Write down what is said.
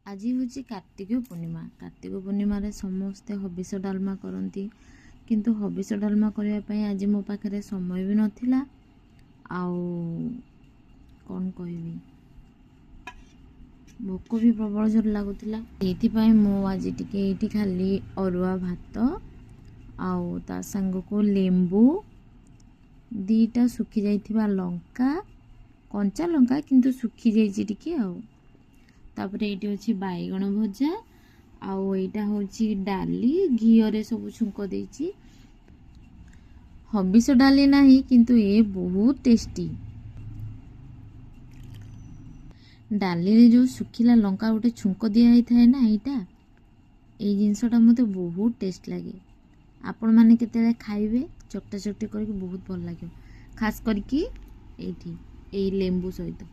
आज हूँ कार्तिक पूर्णिमा। कार्तिक पूर्णिम समस्ते हबिष डालमा करती, किंतु हबिष डालमा करने आज मो पाखे समय भी नथिला। कौन कहबी, भोक भी प्रबल जोर लगुला। ये मु आज टी खाली अरुआ भात ता सांग को लेंबू दीटा सुखी जाइथिबा लंका, कंचा लंका किंतु सुखी जाइछि टिके तापर ये अच्छी बैगण भजा आईटा हूँ डाली घीरे सब छुंक देछि। हबिष डाली नहीं किंतु ये बहुत टेस्टी। डाली रे जो सुखिला लंका गोटे छुंक दिया थाए ना, यहाँ ये जिनसटा मत बहुत टेस्ट लगे। आपण मैंने केते खाइबे चकटा चकटी करके बहुत भल लगे, खास करके ये लेंबू सहित।